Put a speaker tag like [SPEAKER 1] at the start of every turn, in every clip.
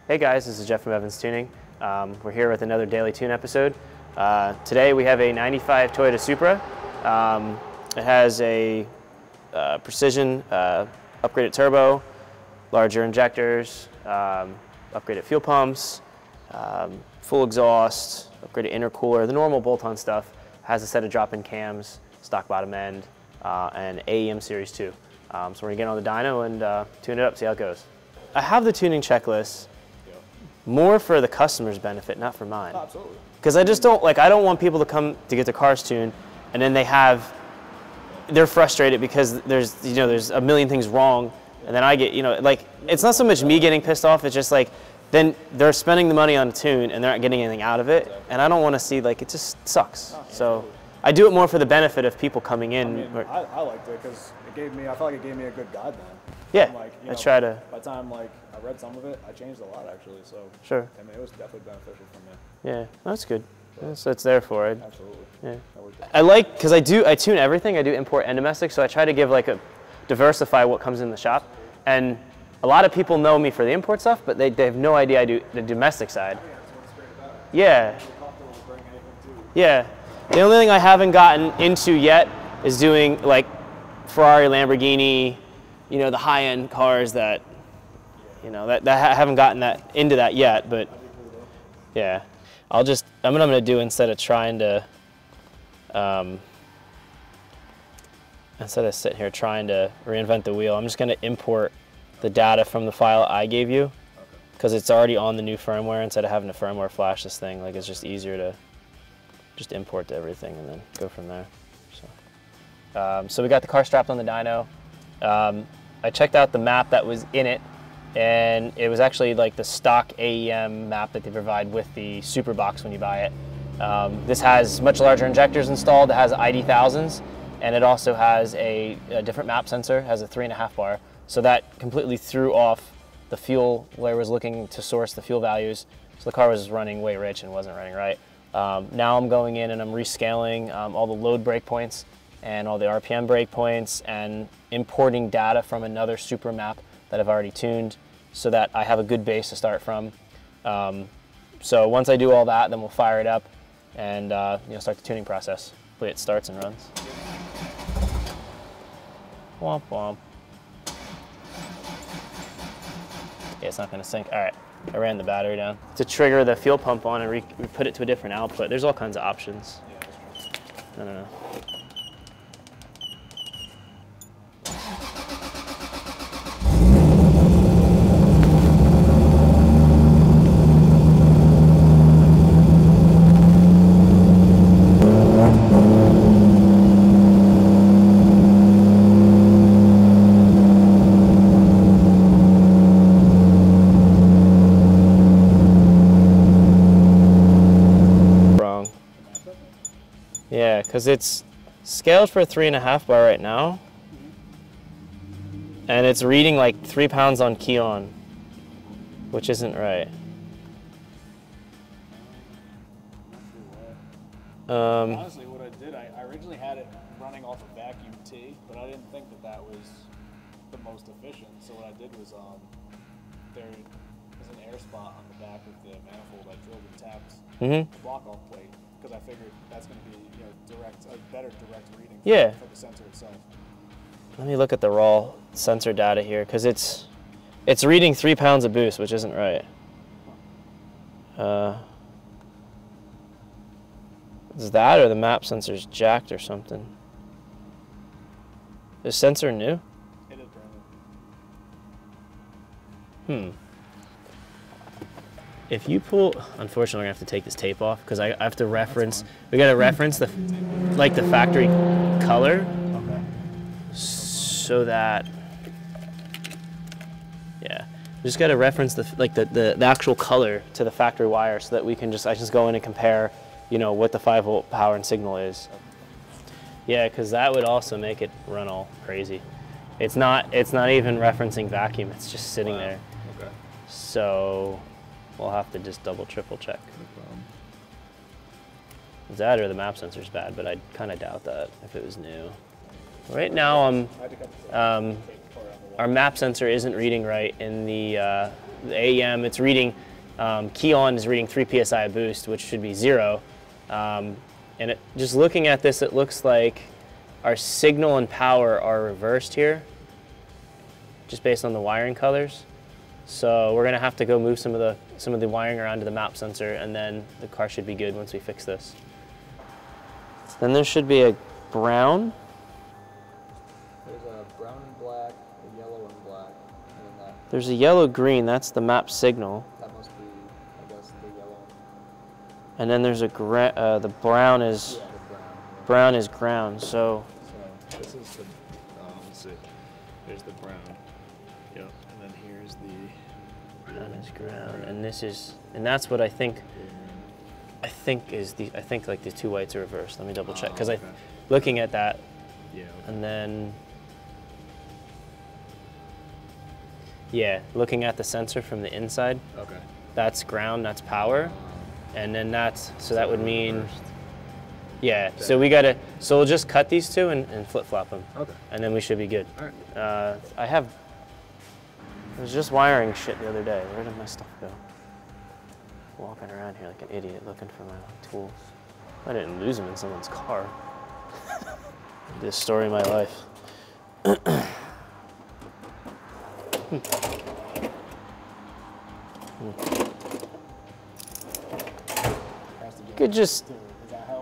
[SPEAKER 1] Hey guys, this is Jeff from Evans Tuning. We're here with another Daily Tune episode. Today we have a 95 Toyota Supra. It has a precision upgraded turbo, larger injectors, upgraded fuel pumps, full exhaust, upgraded intercooler, the normal bolt-on stuff. Has a set of drop-in cams, stock bottom end, and AEM Series 2. So we're gonna get on the dyno and tune it up, see how it goes. I have the tuning checklist more for the customer's benefit, not for mine.
[SPEAKER 2] Oh, absolutely.
[SPEAKER 1] Because I just don't, I don't want people to come to get their cars tuned and then they're frustrated because there's a million things wrong, and then I get, it's not so much me getting pissed off, it's just then they're spending the money on a tune and they're not getting anything out of it, and I don't want to see, it just sucks. So I do it more for the benefit of people coming in.
[SPEAKER 2] I liked it because I felt like it gave me a good guideline.
[SPEAKER 1] Yeah, I try to.
[SPEAKER 2] By the time I read some of it, I changed a lot actually. So
[SPEAKER 1] sure.
[SPEAKER 2] I mean, it was definitely beneficial for me.
[SPEAKER 1] Yeah, that's good. So it's there for it.
[SPEAKER 2] Absolutely.
[SPEAKER 1] Yeah. I because I tune everything. I do import and domestic, so I try to give diversify what comes in the shop. And a lot of people know me for the import stuff, but they have no idea I do the domestic side. Yeah. Yeah. The only thing I haven't gotten into yet is doing Ferrari, Lamborghini, the high-end cars that, that I haven't gotten into that yet. But yeah, I'm gonna do, instead of trying to, instead of sitting here trying to reinvent the wheel, I'm just gonna import the data from the file I gave you, because it's already on the new firmware. Instead of having to firmware flash this thing, it's just easier to just import to everything and then go from there. So we got the car strapped on the dyno. I checked out the map that was in it, and it was actually the stock AEM map that they provide with the Super box when you buy it. This has much larger injectors installed. It has ID1000s, and it also has a different map sensor. It has a 3.5 bar. So that completely threw off the fuel where it was looking to source the fuel values. So the car was running way rich and wasn't running right. Now I'm going in and I'm rescaling all the load breakpoints and all the RPM breakpoints and importing data from another Supra map that I've already tuned, so that I have a good base to start from. So once I do all that, then we'll fire it up and start the tuning process. Hopefully it starts and runs. Womp womp. Yeah, it's not gonna sync. All right, I ran the battery down. To trigger the fuel pump on and we put it to a different output, there's all kinds of options. I don't know. Yeah, because it's scaled for a 3.5 bar right now, and it's reading 3 pounds on key on, which isn't right.
[SPEAKER 2] Honestly, what I did, I originally had it running off a vacuum T, but I didn't think that was the most efficient. So what I did was there is an air spot on the back of the manifold. I drilled and tapped the block-off plate, because I figured that's going to be better direct reading for the sensor itself.
[SPEAKER 1] Let me look at the raw sensor data here, because it's reading 3 pounds of boost, which isn't right. Is that, or the map sensor's jacked or something? Is sensor new?
[SPEAKER 2] It is brand new.
[SPEAKER 1] If you pull, unfortunately, we're gonna have to take this tape off because I have to reference. We gotta reference the factory color, so that we just gotta reference the actual color to the factory wire, so that we can I just go in and compare, what the 5-volt power and signal is. Yeah, because that would also make it run all crazy. It's not even referencing vacuum. It's just sitting there.
[SPEAKER 2] Okay.
[SPEAKER 1] So we'll have to just double, triple check. That or the map sensor's bad, but I kind of doubt that if it was new. Right now I'm our map sensor isn't reading right in the AEM. It's reading, key on is reading 3 psi boost, which should be 0. And just looking at this, it looks like our signal and power are reversed here, just based on the wiring colors. So we're gonna have to go move some of the wiring around to the map sensor, and then the car should be good once we fix this. Then there should be a brown.
[SPEAKER 2] There's a brown and black, a yellow and black, and then that.
[SPEAKER 1] There's a yellow-green, that's the map signal.
[SPEAKER 2] That must be, I guess, the yellow.
[SPEAKER 1] And then there's a the brown is
[SPEAKER 2] Yeah, the brown. Yeah.
[SPEAKER 1] brown is ground. So
[SPEAKER 2] So this is the, let's see. There's the brown. Yep. And then here's the
[SPEAKER 1] brown is ground, and this is, and that's what I think is the, I think like the 2 whites are reversed. Let me double check, because
[SPEAKER 2] okay.
[SPEAKER 1] looking at that,
[SPEAKER 2] Yeah. Okay.
[SPEAKER 1] and then yeah, looking at the sensor from the inside,
[SPEAKER 2] Okay.
[SPEAKER 1] that's ground, that's power, and then that's, so that would mean, yeah. So we gotta, so we'll just cut these two and flip flop them,
[SPEAKER 2] Okay.
[SPEAKER 1] and then we should be good.
[SPEAKER 2] All right.
[SPEAKER 1] I was just wiring shit the other day. Where did my stuff go? Walking around here like an idiot looking for my tools. I didn't lose them in someone's car. This story of my life.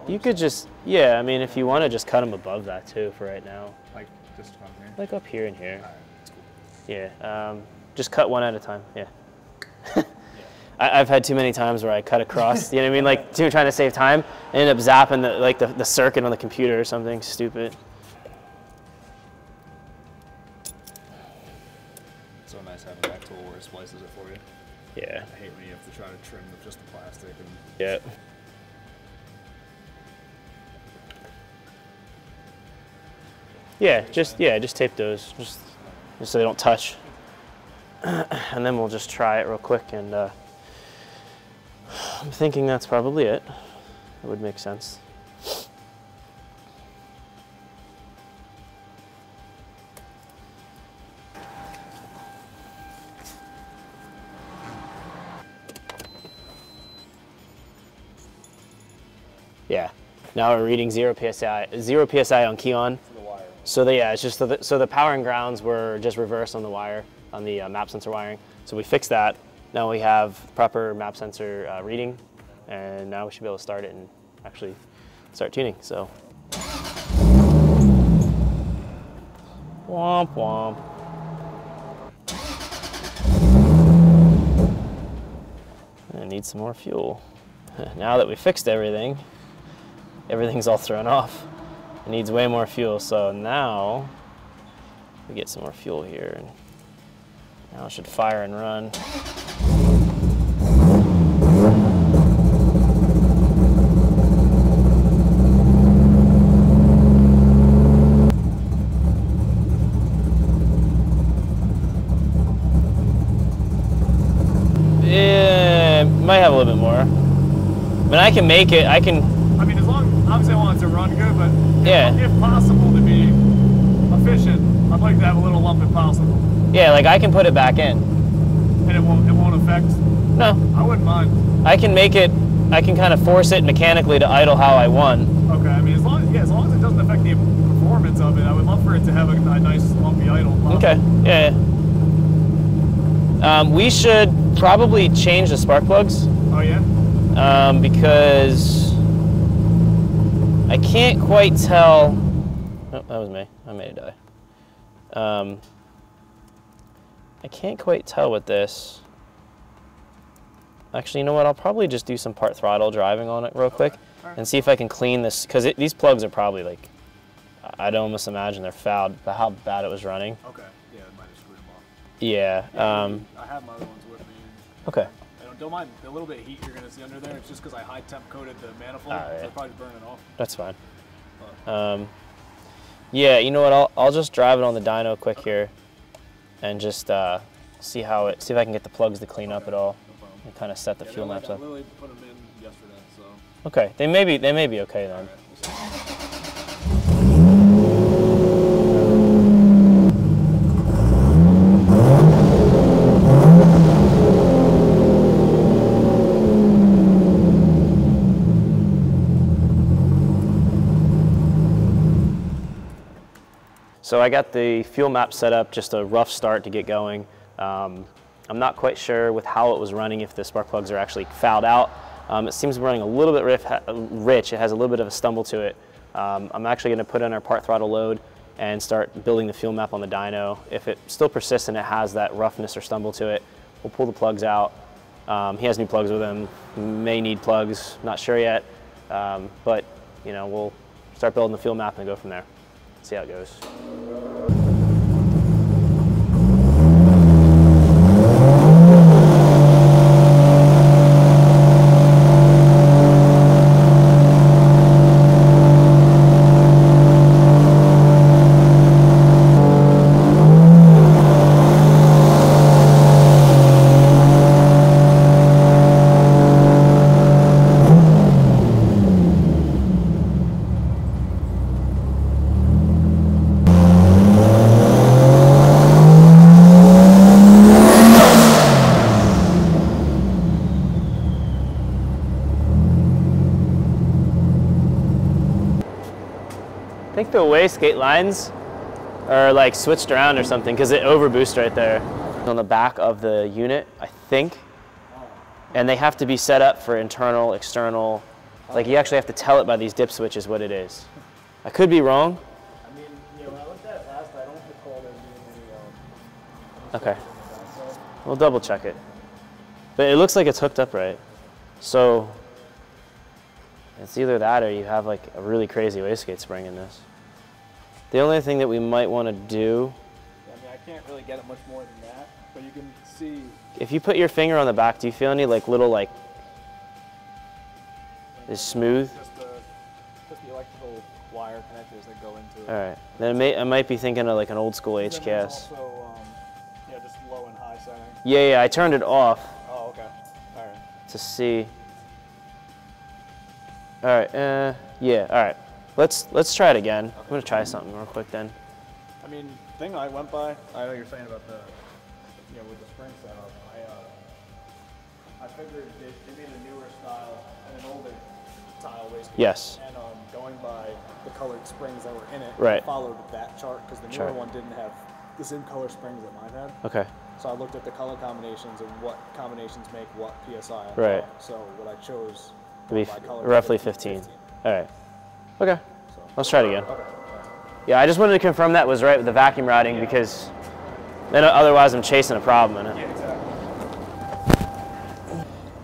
[SPEAKER 1] You could just, yeah, I mean, if you want to just cut them above that too for right now.
[SPEAKER 2] Like just on here.
[SPEAKER 1] Like up here and here.
[SPEAKER 2] All right. That's cool.
[SPEAKER 1] Yeah, just cut one at a time, yeah. I've had too many times where I cut across, you know what I mean? Like, trying to save time, and end up zapping the circuit on the computer or something stupid.
[SPEAKER 2] So nice having that tool where it splices it for you.
[SPEAKER 1] Yeah.
[SPEAKER 2] I hate when you have to try to trim just the plastic. And
[SPEAKER 1] Yeah. Yeah, just tape those, just so they don't touch. And then we'll just try it real quick, and I'm thinking that's probably it. It would make sense. Yeah. Now we're reading 0 psi on key on.
[SPEAKER 2] the wire.
[SPEAKER 1] So yeah, it's just so the power and grounds were just reversed on the wire, on the map sensor wiring. So we fixed that. Now we have proper map sensor reading, and now we should be able to start it and actually start tuning. So. Womp womp. I need some more fuel. Now that we fixed everything, everything's all thrown off. It needs way more fuel, so now we get some more fuel here, and now it should fire and run. Yeah, might have a little bit more. But I can make it, I mean,
[SPEAKER 2] as long, obviously I want it to run good, but
[SPEAKER 1] yeah.
[SPEAKER 2] if possible to be efficient, I'd like to have a little lump if possible.
[SPEAKER 1] Yeah, like I can put it back in.
[SPEAKER 2] And it won't affect?
[SPEAKER 1] No.
[SPEAKER 2] I wouldn't mind.
[SPEAKER 1] I can make it, I can kind of force it mechanically to idle how I want.
[SPEAKER 2] Okay, I mean, as long as it doesn't affect the performance of it, I would love for it to have a nice lumpy idle.
[SPEAKER 1] Okay, yeah. We should probably change the spark plugs.
[SPEAKER 2] Oh yeah?
[SPEAKER 1] Because I can't quite tell. Oh, that was me. I made it die. I can't quite tell with this. Actually, you know what? I'll probably just do some part throttle driving on it real quick and see if I can clean this, because these plugs are probably like, I'd almost imagine they're fouled by how bad it was running.
[SPEAKER 2] Okay, yeah, I might have screwed them off.
[SPEAKER 1] Yeah.
[SPEAKER 2] I have my other ones with me.
[SPEAKER 1] Okay.
[SPEAKER 2] Don't mind the little bit of heat you're going to see under there. It's just because I high temp coated the manifold,
[SPEAKER 1] Oh, yeah.
[SPEAKER 2] so it's probably burning off.
[SPEAKER 1] That's fine. Yeah, you know what? I'll just drive it on the dyno quick here, and just see if I can get the plugs to clean up at all,
[SPEAKER 2] No problem.
[SPEAKER 1] and kind of set the fuel maps
[SPEAKER 2] I
[SPEAKER 1] up.
[SPEAKER 2] literally put them in yesterday, so.
[SPEAKER 1] Okay, they may be okay then.
[SPEAKER 2] All right, we'll see.
[SPEAKER 1] So I got the fuel map set up, just a rough start to get going. I'm not quite sure with how it was running, if the spark plugs are actually fouled out. It seems to be running a little bit rich. It has a little bit of a stumble to it. I'm actually going to put in our part throttle load and start building the fuel map on the dyno. If it still persists and it has that roughness or stumble to it, we'll pull the plugs out. He has new plugs with him, may need plugs, not sure yet. But you know, we'll start building the fuel map and go from there. See how it goes. I think the wastegate lines are like switched around or something because it overboosts right there on the back of the unit, I think. And they have to be set up for internal, external. Like you actually have to tell it by these dip switches what it is. I could be wrong.
[SPEAKER 2] I mean, you know, when I looked at it last, I don't recall there being any.
[SPEAKER 1] Okay. We'll double check it. But it looks like it's hooked up right. So it's either that or you have like a really crazy wastegate spring in this. The only thing that we might want to do,
[SPEAKER 2] I mean, I can't really get it much more than that, but you can see.
[SPEAKER 1] if you put your finger on the back, do you feel any like little like, is smooth?
[SPEAKER 2] Just the electrical wire connectors that go into it.
[SPEAKER 1] All right, then I might be thinking of like an old school
[SPEAKER 2] Then
[SPEAKER 1] HKS.
[SPEAKER 2] there's also, yeah, just low and high setting.
[SPEAKER 1] Yeah, I turned it off
[SPEAKER 2] Oh, okay. All right.
[SPEAKER 1] to see. All right, yeah, all right. Let's try it again. I'm gonna try something real quick then.
[SPEAKER 2] I mean, thing I went by, I know you're saying about the, you know, with the spring setup, I figured they made a newer style and an older style wastegate.
[SPEAKER 1] Yes.
[SPEAKER 2] And going by the colored springs that were in it,
[SPEAKER 1] Right.
[SPEAKER 2] I followed that chart because the newer one didn't have the same color springs that mine had.
[SPEAKER 1] Okay.
[SPEAKER 2] So I looked at the color combinations and what combinations make what PSI.
[SPEAKER 1] Right.
[SPEAKER 2] So what I chose
[SPEAKER 1] To be
[SPEAKER 2] by color
[SPEAKER 1] roughly 15. All right. Okay.
[SPEAKER 2] So.
[SPEAKER 1] Let's try it again.
[SPEAKER 2] Okay.
[SPEAKER 1] Yeah, I just wanted to confirm that was right with the vacuum routing because then otherwise I'm chasing a problem in it.
[SPEAKER 2] Yeah, exactly.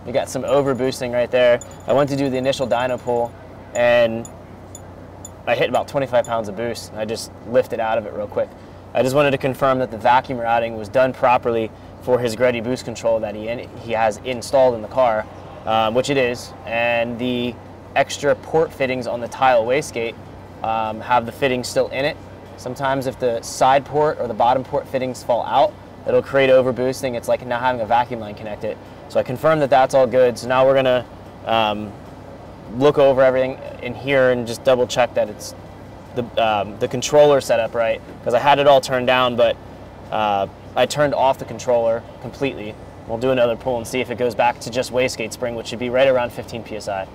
[SPEAKER 1] We got some overboosting right there. I went to do the initial dyno pull and I hit about 25 pounds of boost. I just lifted out of it real quick. I just wanted to confirm that the vacuum routing was done properly for his Greddy boost control that he has installed in the car, which it is, and the extra port fittings on the tile wastegate have the fittings still in it. Sometimes if the side port or the bottom port fittings fall out, it'll create overboosting. It's like not having a vacuum line connected. So I confirmed that that's all good. So now we're gonna look over everything in here and just double check that it's the controller set up right, because I had it all turned down, but I turned off the controller completely. We'll do another pull and see if it goes back to just wastegate spring, which should be right around 15 PSI.